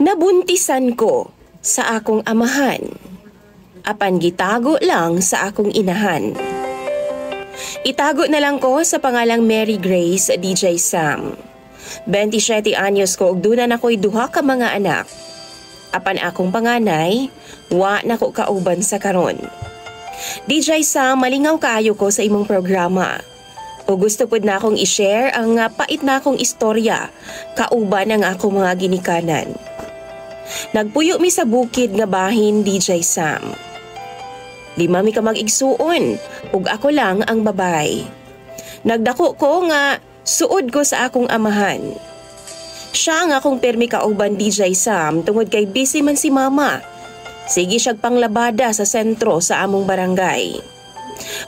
Nabuntisan ko sa akong amahan, apan gitago lang sa akong inahan. Itago na lang ko sa pangalang Mary Grace DJ Sam. 27 anyos ko ug dunan ako'y duha ka mga anak. Apan akong panganay, wa na ko kauban sa karon. DJ Sam, malingaw kaayo ko sa imong programa. O gusto pud na akong i-share ang pait na akong istorya kauban ang akong mga ginikanan. Nagpuyo mi sa bukid nga bahin, DJ Sam. 5 mi ka mag-igsuon ug ako lang ang babay. Nagdako ko nga suod ko sa akong amahan. Siya ang akong permi kauban, DJ Sam, tungod kay busy man si mama. Sige siyag panglabada sa sentro sa among barangay.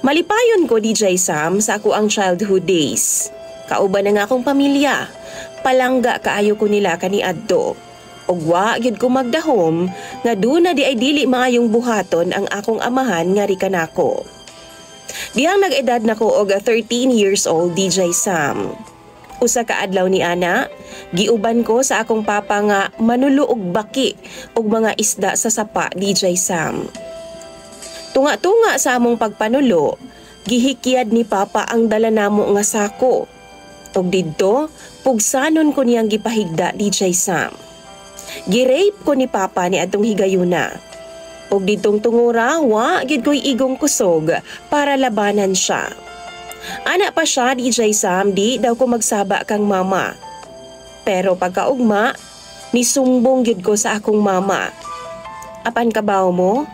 Malipayon ko, DJ Sam, sa ako ang childhood days. Kauban ang akong pamilya. Palangga kaayo ko nila kaniadto. Og wa gyud ko magdahom nga duna di ay dili maayong buhaton ang akong amahan nga rikanako. Diyang nag-edad nako og 13 years old, DJ Sam. Usa ka adlaw ni ana, giuban ko sa akong papa nga manulo og baki og mga isda sa sapa, DJ Sam. Tunga-tunga sa among pagpanulo, gihikyad ni papa ang dala namo nga sako. Og didto, pugsanon ko niyang gipahigda, DJ Sam. Girape ko ni papa ni atong higayuna. Og ditong tungura, wa gid ko'y igong kusog para labanan siya. Ana pa siya, DJ Sam, di daw ko magsaba kang mama. Pero pagkaugma, nisumbong gid ko sa akong mama. Apan kabaw mo,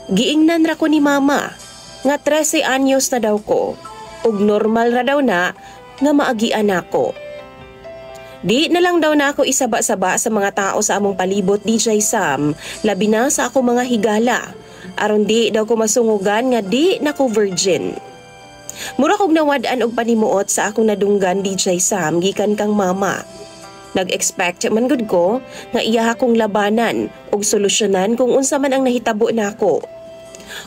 giingnan ra ko ni mama nga 13 anyos na daw ko ug normal ra daw na nga maagian ako. Di na lang daw na ako isaba-saba sa mga tao sa among palibot, DJ Sam, labi na sa ako mga higala. Aron di daw ko masungugan nga di na ko virgin. Mura kog nawad-an og panimuot sa akong nadunggan, DJ Sam, gikan kang mama. Nag-expect man gud ko nga iya akong labanan og solusyonan kung unsa man ang nahitabo nako.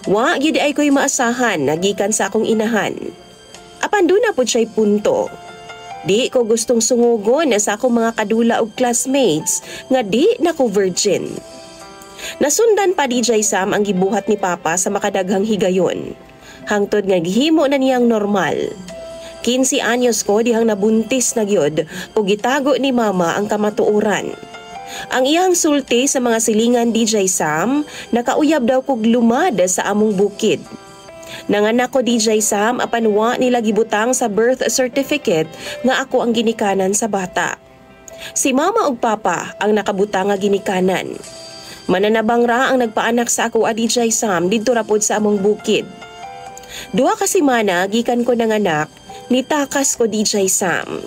Wa gyud ay ko'y maasahan nagikan sa akong inahan. Apan do na pud siya'y punto. Di ko gustong sungugon sa akong mga kadula og classmates nga di na ko virgin. Nasundan pa, DJ Sam, ang gibuhat ni papa sa makadaghang higayon. Hangtod nga gihimo na niyang normal. 15 anyos ko dihang nabuntis na gyud ug gitago ni mama ang kamatuoran. Ang iyang sulti sa mga silingan, DJ Sam, nakauyab daw kog lumad sa among bukid. Nanganak ko, DJ Sam, apan wa nila gibutang sa birth certificate nga ako ang ginikanan sa bata. Si mama ug papa ang nakabutang nga ginikanan. Mananabang ra ang nagpaanak sa ako, DJ Sam, didto ra pod sa among bukid. 2 ka semana gikan ko nanganak, nitakas ko, DJ Sam.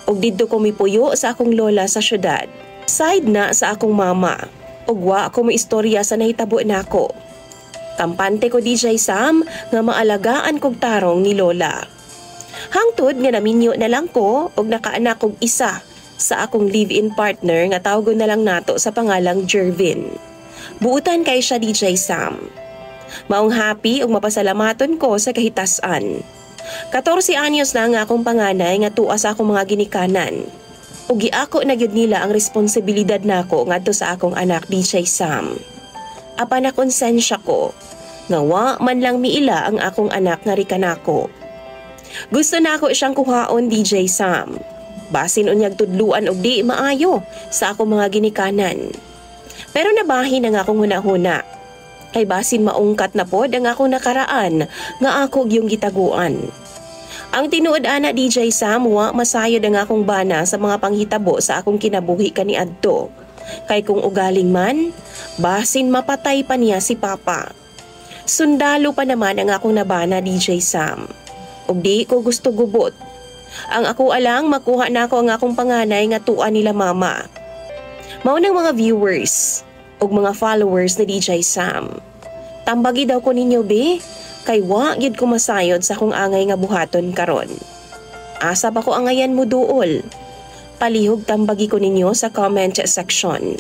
Og didto ko mipuyo sa akong lola sa syudad. Side na sa akong mama. Og wa ako mo istorya sa nahitabo nako. Kampante ko, DJ Sam, nga maalagaan kog tarong ni lola. Hangtod nga naminyo na lang ko og nakaanak kog isa sa akong live-in partner nga tawgon na lang nato sa pangalang Jervin. Buutan kay siya, DJ Sam. Maong happy ug mapasalamaton ko sa kahitasan. 14 anyos na nga akong panganay nga tuwa sa akong mga ginikanan. Ug giako na gyud nila ang responsibilidad nako ngadto sa akong anak, DJ Sam. Apan na konsensya ko nga wa man lang miila ang akong anak nga rikanako. Gusto na ako siyang kuhaon, DJ Sam. Basin unyag tudluan og di maayo sa akong mga ginikanan. Pero nabahin ang akong hunahuna. Kay basin maungkat na pod ang akong nakaraan nga ako yung gitaguan. Ang tinuod ana, DJ Sam, wa masayod ang akong bana sa mga panghitabo sa akong kinabuhi kaniadto. Kay kung ugaling man, basin mapatay pa niya si papa. Sundalo pa naman ang akong nabana, DJ Sam. Ug di ko gusto gubot. Ang ako alang makuha na ako ang akong panganay nga tuwa nila mama. Mao nang mga viewers ug mga followers ni DJ Sam. Tambagi daw ko ninyo, be, kay wa gyud ko masayod sa akong angay nga buhaton karon. Asa ba ko angayan mo duol? Palihog tambagi ko ninyo sa comment section.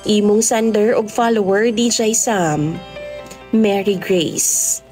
Imong sender og follower, DJ Sam, Mary Grace.